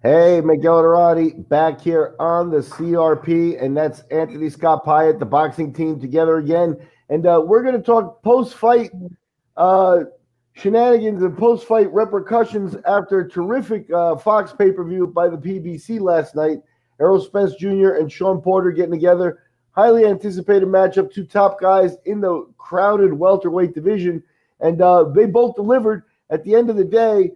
Hey, Miguel Errol back here on the CRP, and that's Anthony Scott Piatt, the boxing team, together again. And we're going to talk post-fight uh, shenanigans and post-fight repercussions after a terrific Fox pay-per-view by the PBC last night. Errol Spence Jr. and Shawn Porter getting together. Highly anticipated matchup, two top guys in the crowded welterweight division, and they both delivered. At the end of the day,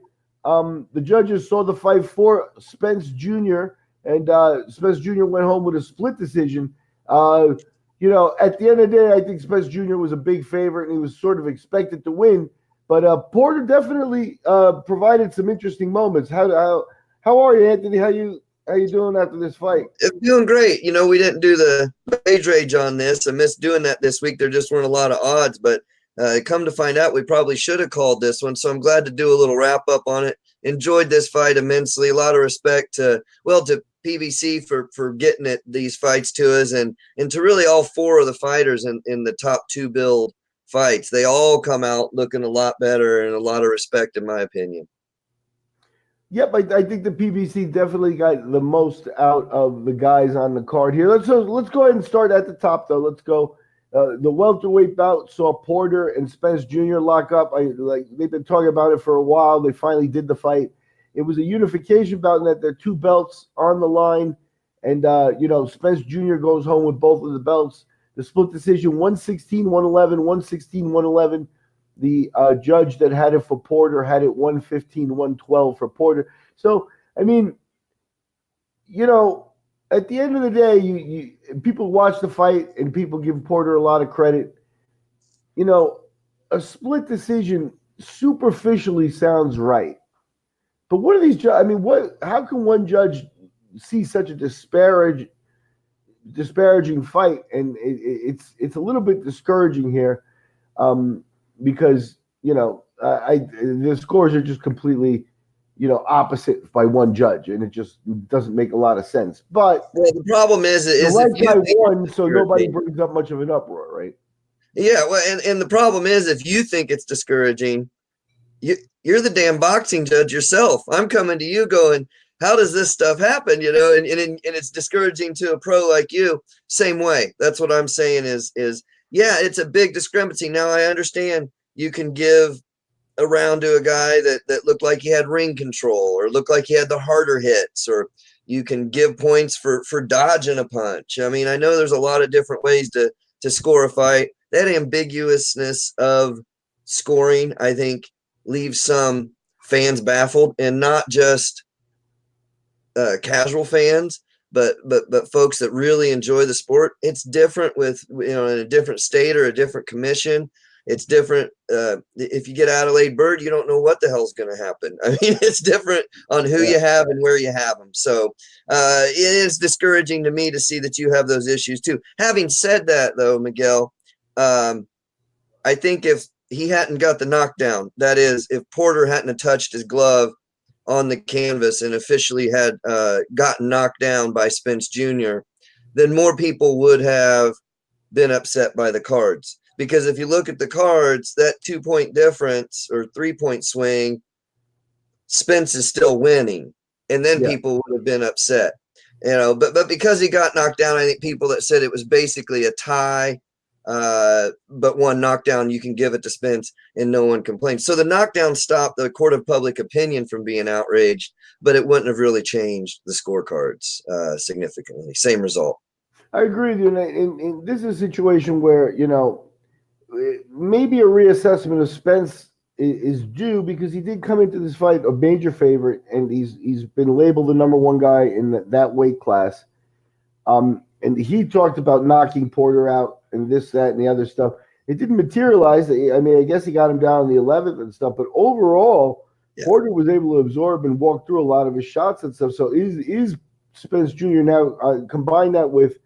the judges saw the fight for Spence Jr., and Spence Jr. went home with a split decision. At the end of the day, I think Spence Jr. was a big favorite, and he was sort of expected to win. But Porter definitely provided some interesting moments. How are you, Anthony? How you doing after this fight? I'm doing great. We didn't do the age range on this. I missed doing that this week. There just weren't a lot of odds, but come to find out, we probably should have called this one. So I'm glad to do a little wrap up on it. Enjoyed this fight immensely. A lot of respect to PBC for getting these fights to us, and to really all four of the fighters in the top two build fights. They all come out looking a lot better, and a lot of respect, in my opinion. Yep, I think the PBC definitely got the most out of the guys on the card here. Let's go ahead and start at the top, though. Let's go. The welterweight bout saw Porter and Spence Jr. lock up. They've been talking about it for a while. They finally did the fight. It was a unification bout in that there are two belts on the line, and Spence Jr. goes home with both of the belts. The split decision: 116-111, 116-111. The judge that had it for Porter had it 115-112 for Porter. So, I mean, at the end of the day, people watch the fight and people give Porter a lot of credit. A split decision superficially sounds right. But what are these judges? I mean, how can one judge see such a disparaging fight? And it's a little bit discouraging here. Because the scores are just completely opposite by one judge, and it just doesn't make a lot of sense. But the problem is the right guy won, so nobody brings up much of an uproar, right? Yeah, well, and the problem is, if you think it's discouraging, you're the damn boxing judge yourself. I'm coming to you going, how does this stuff happen? And it's discouraging to a pro like you. Same way. That's what I'm saying is yeah, it's a big discrepancy. Now I understand you can give a round to a guy that looked like he had ring control, or looked like he had the harder hits, or you can give points for dodging a punch. I mean, I know there's a lot of different ways to score a fight. That ambiguousness of scoring, I think, leaves some fans baffled, and not just casual fans. But folks that really enjoy the sport. It's different with in a different state or a different commission. It's different. If you get Adelaide Bird, you don't know what the hell's going to happen. I mean, it's different on who you have and where you have them. So it is discouraging to me to see that you have those issues too. Having said that, though, Miguel, I think if he hadn't got the knockdown, that is, if Porter hadn't touched his glove on the canvas and officially had gotten knocked down by Spence Jr., then more people would have been upset by the cards. Because if you look at the cards, that 2-point difference or 3-point swing, Spence is still winning. And then people would have been upset. But because he got knocked down, I think people that said it was basically a tie, but one knockdown, you can give it to Spence and no one complains. So the knockdown stopped the court of public opinion from being outraged, but it wouldn't have really changed the scorecards significantly. Same result. I agree with you. And this is a situation where, maybe a reassessment of Spence is due, because he did come into this fight a major favorite, and he's been labeled the number one guy in that weight class. And he talked about knocking Porter out and this, that, and the other stuff. It didn't materialize. I mean, I guess he got him down in the 11th and stuff, but overall, Porter was able to absorb and walk through a lot of his shots and stuff. So is Spence Jr. now, combine that with,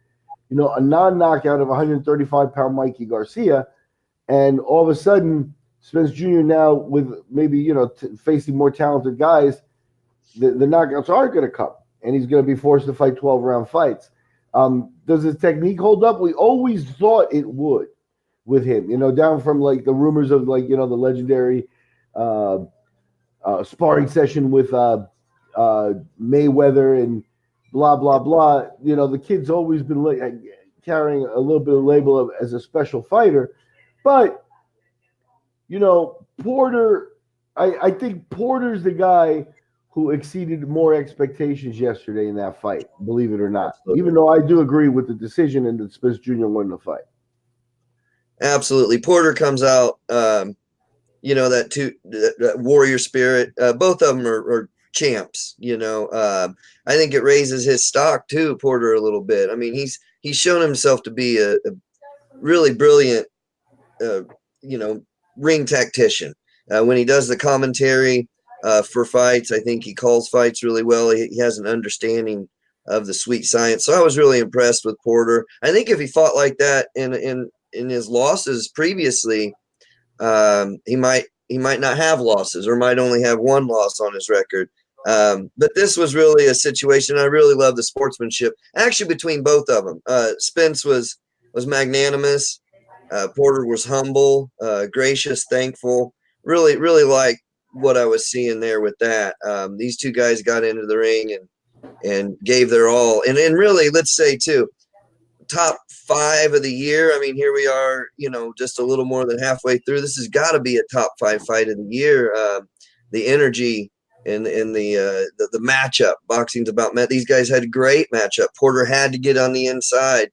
a non-knockout of 135-pound Mikey Garcia, and all of a sudden, Spence Jr. now with maybe, facing more talented guys, the knockouts aren't going to come, and he's going to be forced to fight 12-round fights. Does his technique hold up? We always thought it would with him, down from like the rumors of the legendary sparring session with Mayweather and blah blah blah. You know, the kid's always been carrying a little bit of label of as a special fighter, but you know, Porter. I think Porter's the guy who exceeded more expectations yesterday in that fight. Believe it or not, Absolutely. even though I do agree with the decision and that Spence Jr. won the fight. Absolutely. Porter comes out, you know, that warrior spirit. Both of them are champs, you know. I think it raises his stock too, Porter, a little bit. I mean, he's shown himself to be a really brilliant, you know, ring tactician. When he does the commentary for fights, I think he calls fights really well. He has an understanding of the sweet science. So I was really impressed with Porter. I think if he fought like that in his losses previously, he might not have losses or might only have one loss on his record. But this was really a situation. I really love the sportsmanship actually between both of them. Spence was magnanimous. Porter was humble, gracious, thankful. Really like what I was seeing there with that. These two guys got into the ring and gave their all. And really, let's say too, top 5 of the year. I mean, here we are, you know, just a little more than halfway through. This has got to be a top 5 fight of the year. The energy and the matchup. Boxing's about these guys had a great matchup. Porter had to get on the inside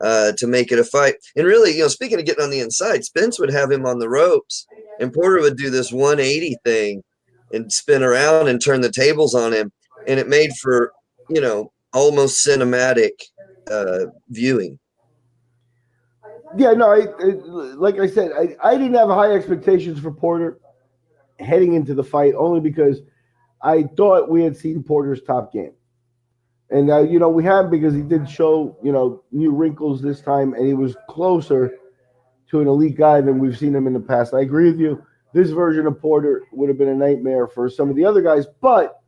to make it a fight. And really, you know, speaking of getting on the inside, Spence would have him on the ropes, and Porter would do this 180 thing and spin around and turn the tables on him, and it made for, you know, almost cinematic viewing. Yeah, no, like I said, I didn't have high expectations for Porter heading into the fight only because I thought we had seen Porter's top game. And, you know, we have because he did show, you know, new wrinkles this time, and he was closer to an elite guy than we've seen him in the past. I agree with you. This version of Porter would have been a nightmare for some of the other guys, but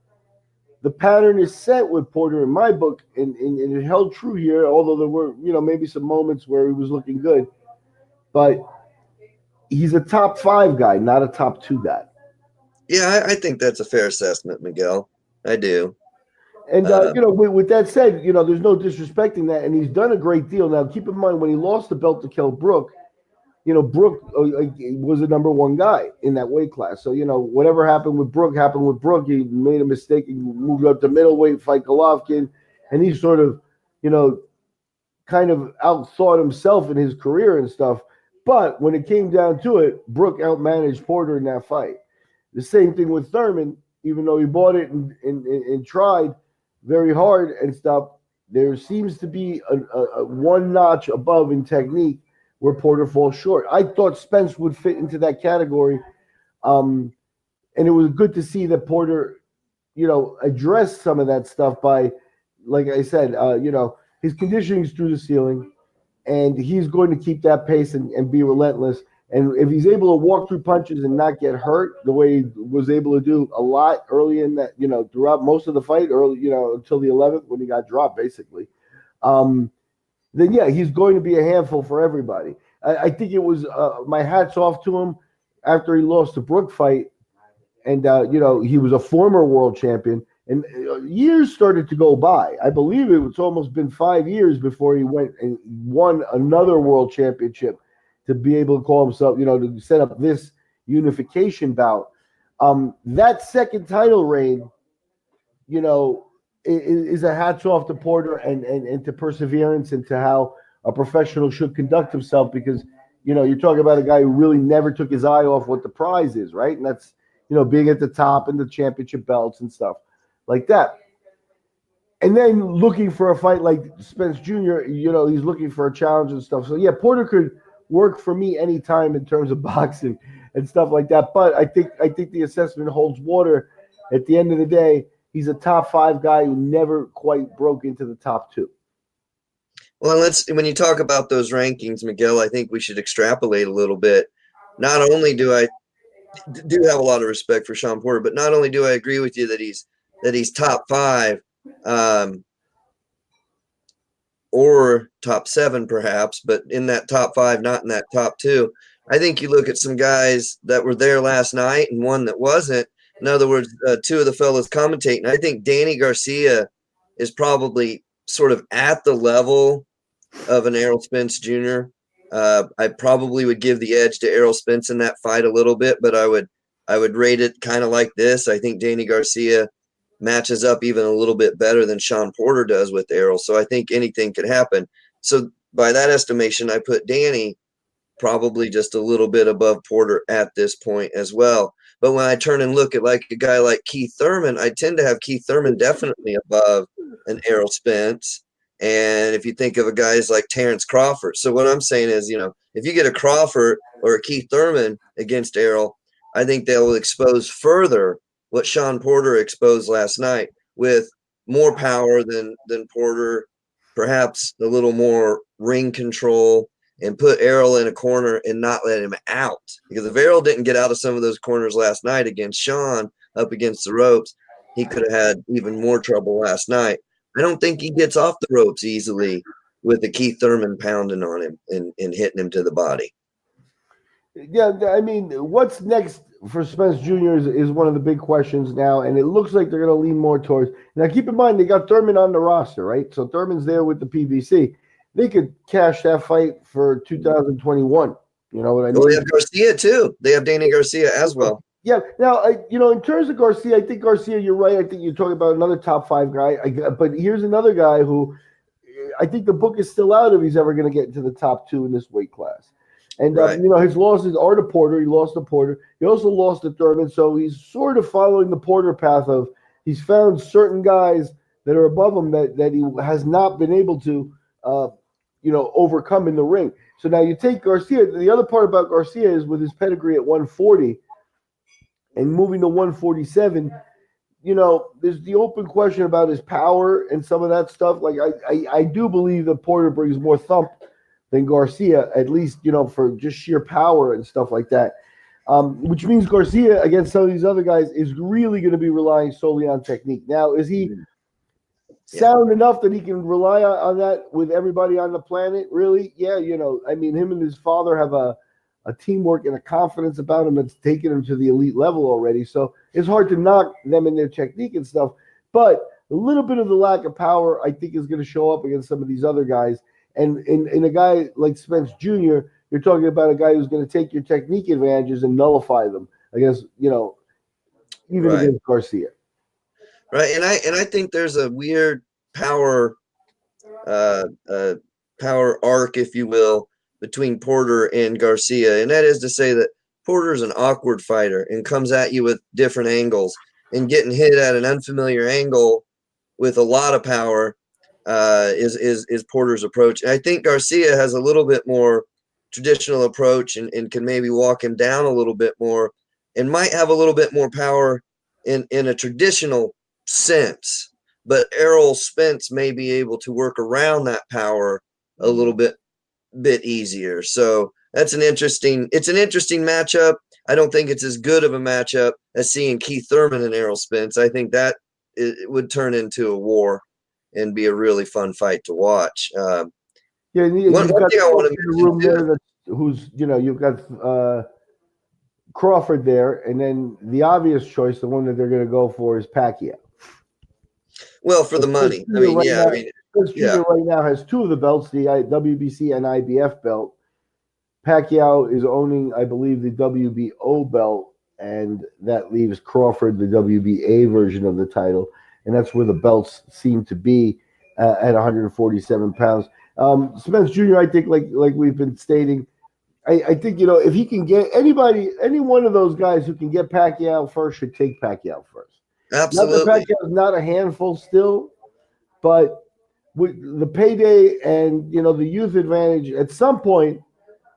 the pattern is set with Porter in my book, and it held true here, although there were, you know, maybe some moments where he was looking good. But he's a top 5 guy, not a top 2 guy. Yeah, I think that's a fair assessment, Miguel. I do. And, you know, with that said, you know, there's no disrespecting that. And he's done a great deal. Now, keep in mind, when he lost the belt to Kell Brook, you know, Brook was the number 1 guy in that weight class. So, you know, whatever happened with Brook happened with Brook. He made a mistake. He moved up to middleweight, fight Golovkin. And he sort of, you know, kind of outthought himself in his career and stuff. But when it came down to it, Brook outmanaged Porter in that fight. The same thing with Thurman, even though he bought it and tried very hard and stuff, there seems to be a one notch above in technique where Porter falls short. I thought Spence would fit into that category. And it was good to see that Porter, you know, addressed some of that stuff by, like I said, you know, his conditioning is through the ceiling, and he's going to keep that pace and be relentless. And if he's able to walk through punches and not get hurt the way he was able to do a lot early in that, you know, throughout most of the fight, early, you know, until the 11th when he got dropped, basically, then, yeah, he's going to be a handful for everybody. I think it was my hat's off to him after he lost the Brook fight. And, you know, he was a former world champion. And years started to go by. I believe it's almost been 5 years before he went and won another world championship to be able to call himself, you know, to set up this unification bout. That second title reign, you know, is a hats off to Porter and to perseverance and to how a professional should conduct himself, because, you know, you're talking about a guy who really never took his eye off what the prize is, right? And that's, you know, being at the top and the championship belts and stuff like that. And then looking for a fight like Spence Jr., you know, he's looking for a challenge and stuff. So, yeah, Porter could work for me anytime in terms of boxing and stuff like that. But I think the assessment holds water. At the end of the day, he's a top 5 guy who never quite broke into the top 2. Well, when you talk about those rankings, Miguel, I think we should extrapolate a little bit. Not only do I have a lot of respect for Shawn Porter, but not only do I agree with you that he's top 5, or top 7 perhaps, but in that top 5, not in that top 2. I think you look at some guys that were there last night and one that wasn't, In other words, two of the fellows commentating. I think Danny Garcia is probably sort of at the level of an Errol Spence Jr. I probably would give the edge to Errol Spence in that fight a little bit, but I would rate it kind of like this. I think Danny Garcia matches up even a little bit better than Shawn Porter does with Errol. So I think anything could happen. So by that estimation, I put Danny probably just a little bit above Porter at this point as well. But when I turn and look at like a guy like Keith Thurman, I tend to have Keith Thurman definitely above an Errol Spence. And if you think of a guys like Terrence Crawford, so what I'm saying is, if you get a Crawford or a Keith Thurman against Errol, I think they will expose further what Shawn Porter exposed last night with more power than Porter, perhaps a little more ring control, and put Errol in a corner and not let him out. Because if Errol didn't get out of some of those corners last night against Shawn up against the ropes, he could have had even more trouble last night. I don't think he gets off the ropes easily with a Keith Thurman pounding on him and hitting him to the body. Yeah, I mean, what's next for Spence Jr. is one of the big questions now, and it looks like they're going to lean more towards. Now, keep in mind, they got Thurman on the roster, right? So Thurman's there with the PBC. They could cash that fight for 2021. You know what I mean? Well, they have Garcia, too. They have Danny Garcia as well. Yeah. Now, in terms of Garcia, I think Garcia, you're right. I think you're talking about another top 5 guy. But here's another guy who I think the book is still out if he's ever going to get into the top 2 in this weight class. And, right. His losses are to Porter. He lost to Porter. He also lost to Thurman. So he's sort of following the Porter path of he's found certain guys that are above him that he has not been able to, overcome in the ring. So now you take Garcia. The other part about Garcia is with his pedigree at 140 and moving to 147, there's the open question about his power and some of that stuff. Like I do believe that Porter brings more thump than Garcia, at least, for just sheer power and stuff like that. Which means Garcia against some of these other guys is really going to be relying solely on technique. Now, is he sound enough that he can rely on that with everybody on the planet? Really? Yeah, him and his father have a teamwork and a confidence about him that's taken him to the elite level already. So it's hard to knock them in their technique and stuff. But a little bit of the lack of power, I think, is going to show up against some of these other guys. And in a guy like Spence Jr., you're talking about a guy who's going to take your technique advantages and nullify them against, even against Garcia. Right, and I think there's a weird power arc, if you will, between Porter and Garcia, and that is to say that Porter's an awkward fighter and comes at you with different angles, and getting hit at an unfamiliar angle with a lot of power is Porter's approach. And I think Garcia has a little bit more traditional approach and can maybe walk him down a little bit more and might have a little bit more power in a traditional sense. But Errol Spence may be able to work around that power a little bit easier. So it's an interesting matchup. I don't think it's as good of a matchup as seeing Keith Thurman and Errol Spence. I think that it would turn into a war and be a really fun fight to watch. One thing I want to mention who's you've got Crawford there, and then the obvious choice, the one that they're going to go for, is Pacquiao. Well, for the money, right now has 2 of the belts, the WBC and IBF belt. Pacquiao is owning, I believe, the WBO belt, and that leaves Crawford the WBA version of the title, and that's where the belts seem to be at 147 pounds. Spence Jr., I think, like we've been stating, I think, if he can get any one of those guys who can get Pacquiao first should take Pacquiao first. Absolutely. Not that Pacquiao is not a handful still, but with the payday and, the youth advantage, at some point,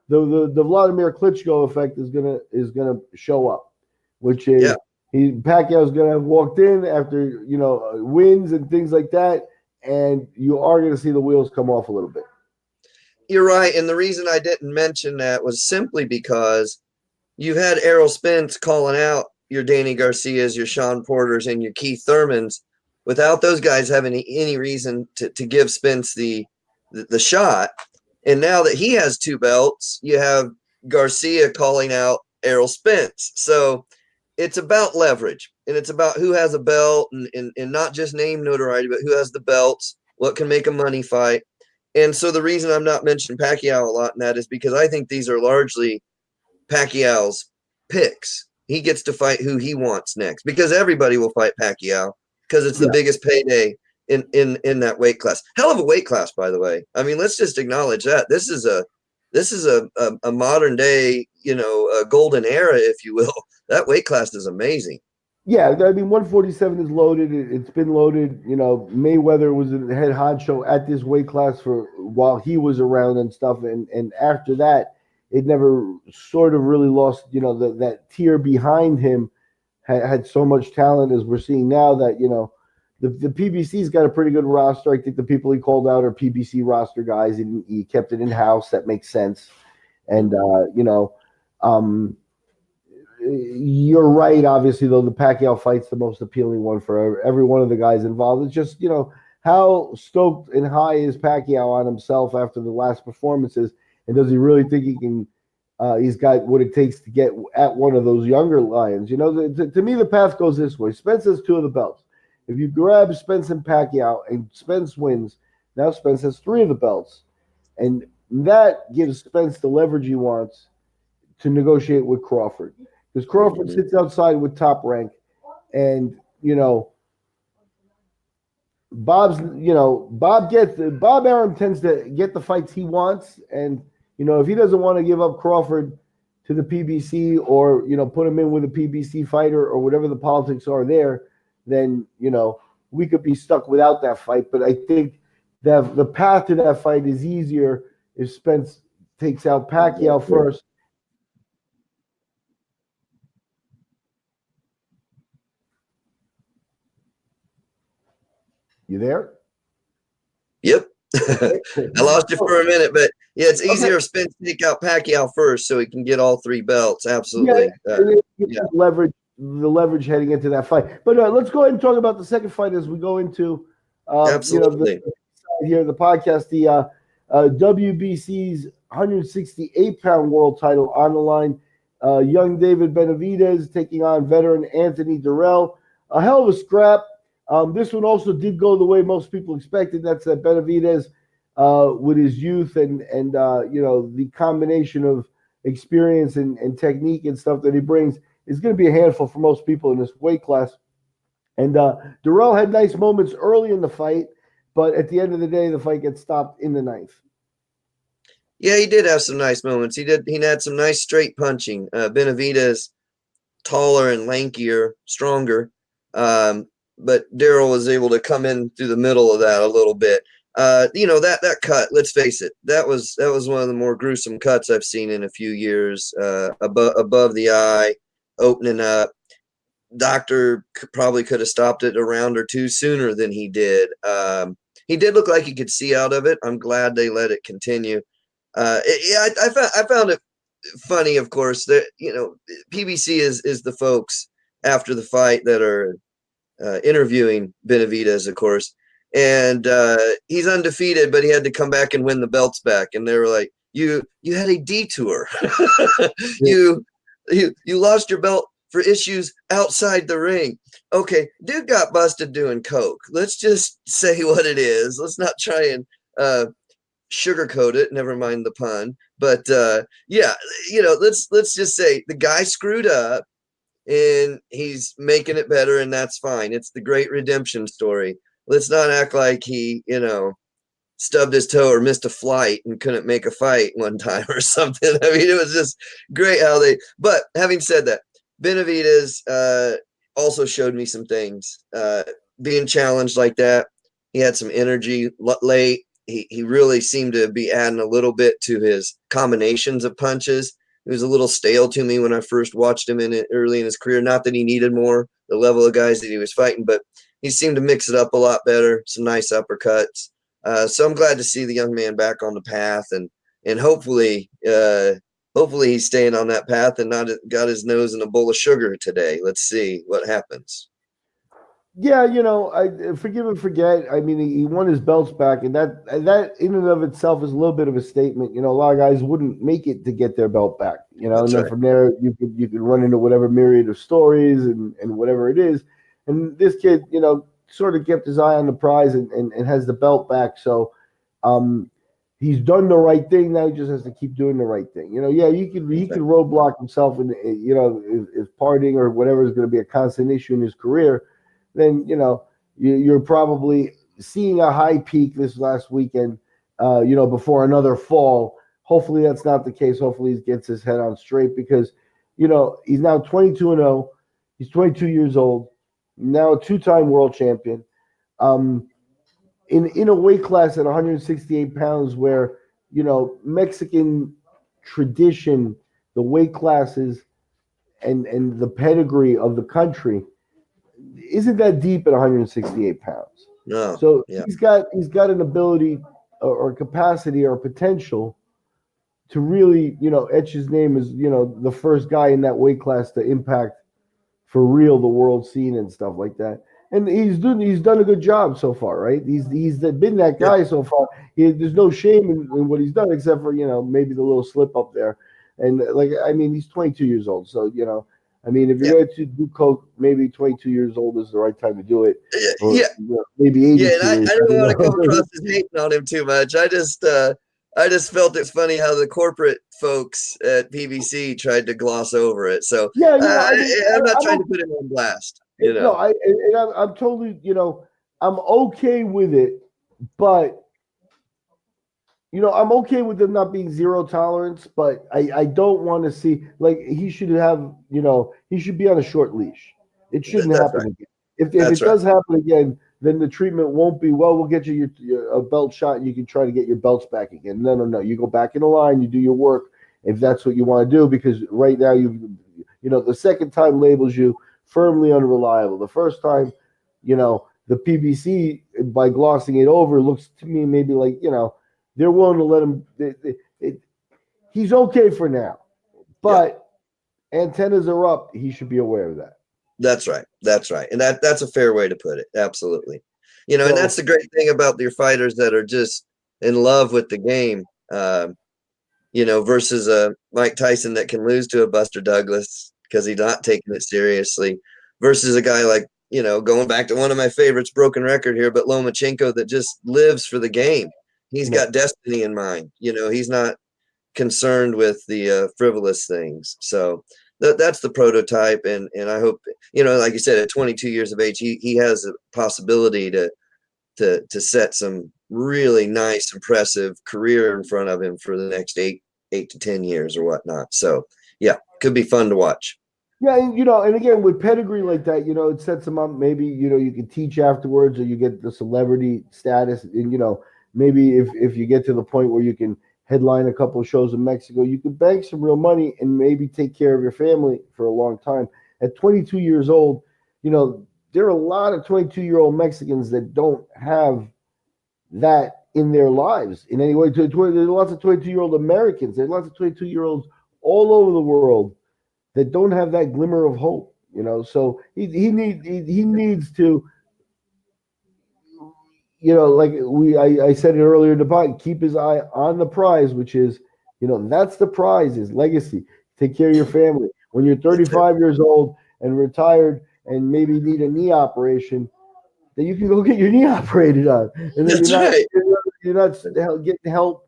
the Vladimir Klitschko effect is gonna show up, which is Pacquiao's gonna have walked in after wins and things like that, and you are gonna see the wheels come off a little bit. You're right, and the reason I didn't mention that was simply because you had Errol Spence calling out your Danny Garcias, your Shawn Porters, and your Keith Thurmans without those guys having any reason to give Spence the shot. And now that he has 2 belts, you have Garcia calling out Errol Spence. So it's about leverage, and it's about who has a belt, and not just name notoriety, but who has the belts, what can make a money fight. And so the reason I'm not mentioning Pacquiao a lot in that is because I think these are largely Pacquiao's picks. He gets to fight who he wants next, because everybody will fight Pacquiao because it's the biggest payday in that weight class. Hell of a weight class, by the way. I mean, let's just acknowledge that this is a modern day, a golden era, if you will. That weight class is amazing. Yeah, I mean, 147 is loaded. It's been loaded. Mayweather was the head honcho at this weight class for while he was around and stuff, and after that, it never sort of really lost. That tier behind him had so much talent as we're seeing now that the PBC's got a pretty good roster. I think the people he called out are PBC roster guys, and he kept it in house. That makes sense, and you're right. Obviously, though, the Pacquiao fight's the most appealing one for every one of the guys involved. It's just, how stoked and high is Pacquiao on himself after the last performances, and does he really think he can? He's got what it takes to get at one of those younger lions. To me, the path goes this way. Spence has 2 of the belts. If you grab Spence and Pacquiao, and Spence wins, now Spence has 3 of the belts, and that gives Spence the leverage he wants to negotiate with Crawford. Because Crawford sits outside with Top Rank, and Bob Arum tends to get the fights he wants, and if he doesn't want to give up Crawford to the PBC, or put him in with a PBC fighter, or whatever the politics are there, then we could be stuck without that fight. But I think that the path to that fight is easier if Spence takes out Pacquiao first. You there? Yep. I lost you for a minute, but yeah, it's easier if Spence take out Pacquiao first so he can get all 3 belts. Absolutely. Leverage the leverage heading into that fight. But let's go ahead and talk about the second fight as we go into absolutely the podcast. The WBC's 168-pound world title on the line. Young David Benavidez taking on veteran Anthony Dirrell. A hell of a scrap. This one also did go the way most people expected. That's that Benavidez, with his youth and the combination of experience and technique and stuff that he brings, is going to be a handful for most people in this weight class. And Dirrell had nice moments early in the fight, but at the end of the day, the fight gets stopped in the 9th. Yeah, he did have some nice moments. He had some nice straight punching. Benavidez, taller and lankier, stronger. But Dirrell was able to come in through the middle of that a little bit. That cut, let's face it, that was one of the more gruesome cuts I've seen in a few years. Above the eye, opening up. Doctor probably could have stopped it a round or 2 sooner than he did. He did look like he could see out of it. I'm glad they let it continue. I found it funny, of course, that PBC is the folks after the fight that are interviewing Benavidez, of course, and he's undefeated, but he had to come back and win the belts back, and they were like, "You had a detour. you lost your belt for issues outside the ring. Okay, dude got busted doing coke. Let's just say what it is. Let's not try and sugarcoat it. Never mind the pun. But let's just say the guy screwed up, and he's making it better, and that's fine. It's the great redemption story. Let's not act like he, stubbed his toe or missed a flight and couldn't make a fight one time or something. I mean, it was just great how but having said that, Benavidez also showed me some things. Being challenged like that, he had some energy late. He really seemed to be adding a little bit to his combinations of punches. It was a little stale to me when I first watched him early in his career. Not that he needed more, the level of guys that he was fighting, but he seemed to mix it up a lot better. Some nice uppercuts. So I'm glad to see the young man back on the path, and hopefully he's staying on that path and not got his nose in a bowl of sugar today. Let's see what happens. Yeah, I forgive and forget. I mean, he won his belts back, and that in and of itself is a little bit of a statement. A lot of guys wouldn't make it to get their belt back. And That's then right. from there you could run into whatever myriad of stories and whatever it is. And this kid, sort of kept his eye on the prize and has the belt back. So, um, he's done the right thing. Now he just has to keep doing the right thing. Yeah, he That's could right. roadblock himself, and if partying or whatever is going to be a constant issue in his career, then you're probably seeing a high peak this last weekend, before another fall. Hopefully that's not the case. Hopefully he gets his head on straight because, he's now 22-0. He's 22 years old, now a two-time world champion. Um, in a weight class at 168 pounds, where Mexican tradition, the weight classes, and the pedigree of the country isn't that deep at 168 pounds. No. So Yeah. he's got an ability or capacity or potential to really etch his name as the first guy in that weight class to impact for real the world scene and stuff like that. And he's done a good job so far, right? He's been that Yeah. guy so far. There's no shame in what he's done except for maybe the little slip up there. And like I mean, he's 22 years old, so I mean, if Yeah. you're going to do coke, maybe 22 years old is the right time to do it, or Yeah. maybe Yeah, and 82. I didn't want to come across as hating on him too much. I just felt it's funny how the corporate folks at PBC tried to gloss over it. So Yeah, uh, I mean, I'm not I'm trying to put him on blast. no, I'm totally, I'm okay with it, but I'm okay with them not being zero tolerance, but I don't want to see like he should have, he should be on a short leash. It shouldn't That's happen right. again. If That's it right. does happen again, then the treatment won't be, well, we'll get you a belt shot and you can try to get your belts back again. No, no, no. You go back in the line, you do your work if that's what you want to do, because right now the second time labels you firmly unreliable. The first time, the PBC by glossing it over looks to me maybe like, they're willing to let him. He's okay for now, Yeah. but antennas are up. He should be aware of that. That's right. That's right. And that's a fair way to put it. Absolutely. And that's So the great thing about your fighters that are just in love with the game. Versus a Mike Tyson that can lose to a Buster Douglas because he's not taking it seriously, versus a guy like, going back to one of my favorites, broken record here, but Lomachenko that just lives for the game. He's no, got destiny in mind. He's not concerned with the frivolous things. So that's the prototype. And I hope, like you said, at 22 years of age, he has a possibility to set some really nice, impressive career in front of him for the next 8 to 10 years or whatnot. So yeah, could be fun to watch. yeah, and again with pedigree like that, it sets him up. Maybe you can teach afterwards, or you get the celebrity status, and maybe if you get to the point where you can headline a couple of shows in Mexico, you could bank some real money and maybe take care of your family for a long time. At 22 years old, there are a lot of 22-year-old Mexicans that don't have that in their lives in any way. There's lots of 22-year-old Americans. There's lots of 22-year-olds all over the world that don't have that glimmer of hope. So he needs to, like I said it earlier in the pod, keep his eye on the prize, which is, that's the prize, is legacy. Take care of your family. When you're That's it. 35 years old and retired and maybe need a knee operation, then you can go get your knee operated on, and then That's right. you're not getting help.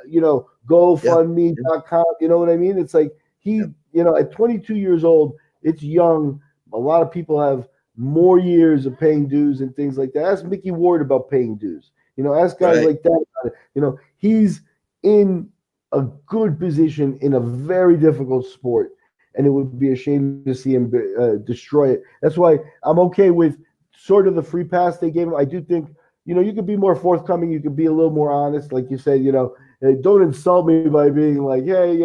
Yeah. GoFundMe.com. You know what I mean? It's like Yeah. at 22 years old, it's young. A lot of people have more years of paying dues and things like that. Ask Mickey Ward about paying dues. Ask guys Right. like that about it. He's in a good position in a very difficult sport, and it would be a shame to see him destroy it. That's why I'm okay with sort of the free pass they gave him. I do think, you could be more forthcoming. You could be a little more honest. Like you said, don't insult me by being like, hey,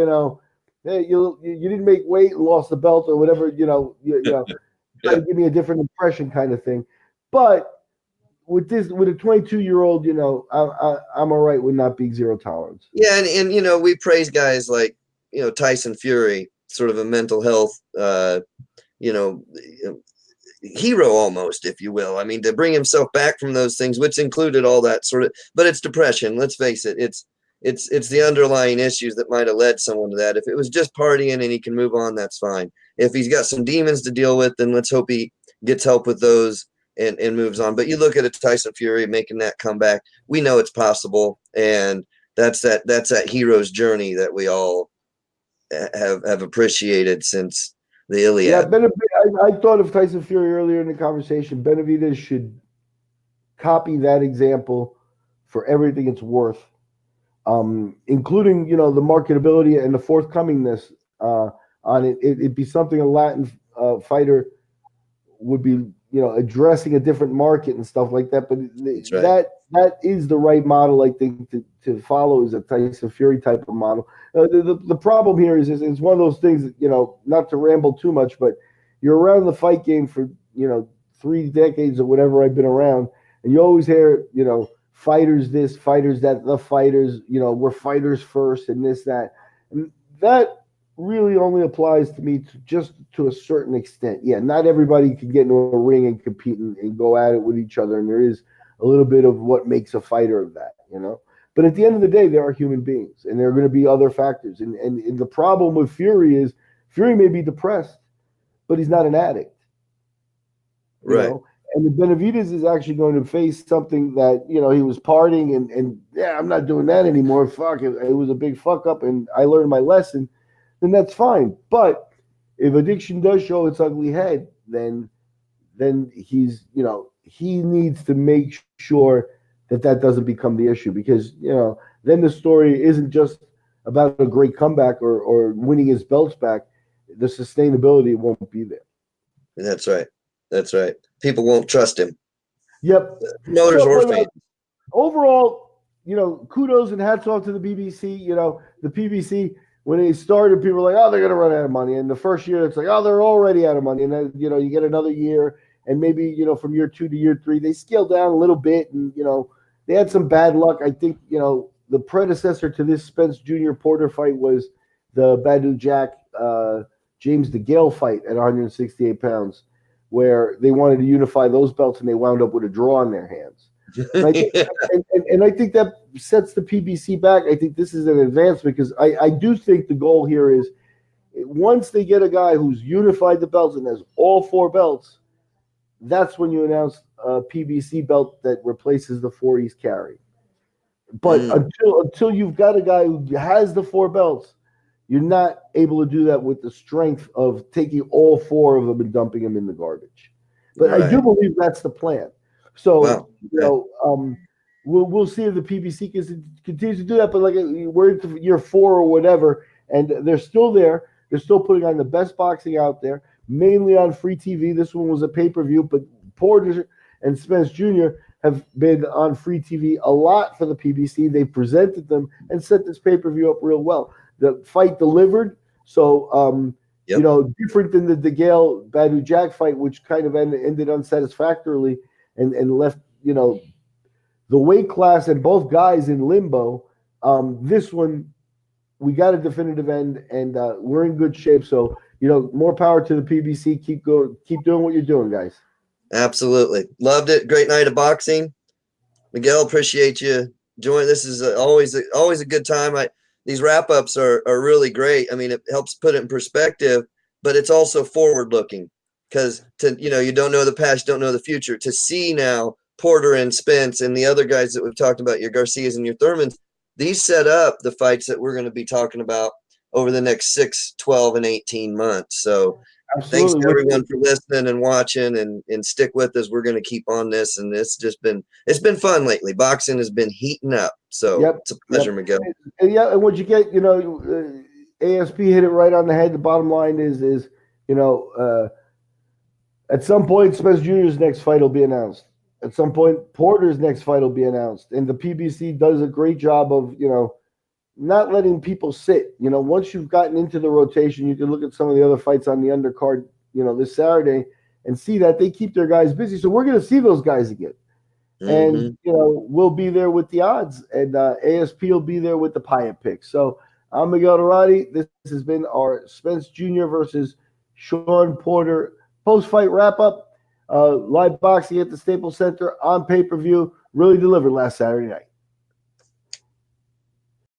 hey, you didn't make weight and lost the belt or whatever, try Yeah. to give me a different impression kind of thing. But with a 22-year-old, I'm all right with not being zero tolerance. Yeah. And we praise guys like, Tyson Fury, sort of a mental health, you know, hero almost, if you will. I mean, to bring himself back from those things, which included all that sort of, but it's depression. Let's face it. It's the underlying issues that might have led someone to that. If it was just partying and he can move on, that's fine. If he's got some demons to deal with, then let's hope he gets help with those and moves on. But you look at a Tyson Fury making that comeback, we know it's possible. And that's that hero's journey that we all have appreciated since the Iliad. Yeah, I thought of Tyson Fury earlier in the conversation. Benavidez should copy that example for everything it's worth, including the marketability and the forthcomingness on it. It'd be something a Latin fighter would be addressing a different market and stuff like that. But right. that is the right model, I think, to follow, is a Tyson Fury type of model. The problem here is it's one of those things that, not to ramble too much, but you're around the fight game for 3 decades or whatever I've been around, and you always hear fighters this, fighters that, the fighters, we're fighters first and this, that. And that really only applies to me just to a certain extent. Yeah, not everybody can get into a ring and compete and go at it with each other, and there is a little bit of what makes a fighter of that, But at the end of the day, there are human beings, and there are going to be other factors. And the problem with Fury is Fury may be depressed, but he's not an addict. Right. And the Benavidez is actually going to face something that, he was partying and yeah, I'm not doing that anymore. Fuck, it was a big fuck up and I learned my lesson. Then that's fine. But if addiction does show its ugly head, then he's, he needs to make sure that doesn't become the issue, because, then the story isn't just about a great comeback or winning his belts back. The sustainability won't be there. That's right. That's right. People won't trust him. Yep. Promoters or fans. Overall, kudos and hats off to the BBC. The PBC, when they started, people were like, oh, they're going to run out of money. And the first year, it's like, oh, they're already out of money. And then, you get another year. And maybe, from year 2 to year 3, they scaled down a little bit. And, they had some bad luck. I think, the predecessor to this Spence Jr. Porter fight was the Badu Jack James DeGale fight at 168 pounds, where they wanted to unify those belts and they wound up with a draw on their hands. And I think, and I think that sets the PBC back. I think this is an advancement, because I do think the goal here is, once they get a guy who's unified the belts and has all 4 belts, that's when you announce a PBC belt that replaces the 4 he's carrying. But until you've got a guy who has the 4 belts, you're not able to do that with the strength of taking all 4 of them and dumping them in the garbage. But right. I do believe that's the plan. So, we'll see if the PBC continues to do that. But like, we're into year 4 or whatever, and they're still there. They're still putting on the best boxing out there, mainly on free TV. This one was a pay-per-view, but Porter and Spence Jr. have been on free TV a lot for the PBC. They presented them and set this pay-per-view up real well. The fight delivered, so different than the DeGale Badu Jack fight, which kind of ended unsatisfactorily and left the weight class and both guys in limbo. This one, we got a definitive end, and we're in good shape. So more power to the PBC. Keep doing what you're doing, guys. Absolutely, loved it. Great night of boxing. Miguel, appreciate you joining. This is always a good time. These wrap-ups are really great. I mean, it helps put it in perspective, but it's also forward-looking, because you don't know the past, don't know the future. To see now Porter and Spence and the other guys that we've talked about, your Garcias and your Thurmans, these set up the fights that we're going to be talking about over the next 6, 12, and 18 months. So absolutely. Thanks to everyone for listening and watching, and stick with us. We're going to keep on this, and it's been fun lately. Boxing has been heating up. So It's a pleasure, Miguel. And what you get, ASP hit it right on the head. The bottom line is at some point, Spence Jr.'s next fight will be announced. At some point, Porter's next fight will be announced. And the PBC does a great job of, not letting people sit. Once you've gotten into the rotation, you can look at some of the other fights on the undercard, this Saturday, and see that they keep their guys busy. So we're going to see those guys again. Mm-hmm. And, we'll be there with the odds, and ASP will be there with the Piatt picks. So I'm Miguel Iturrate. This has been our Spence Jr. versus Shawn Porter post-fight wrap-up. Live boxing at the Staples Center on pay-per-view really delivered last Saturday night.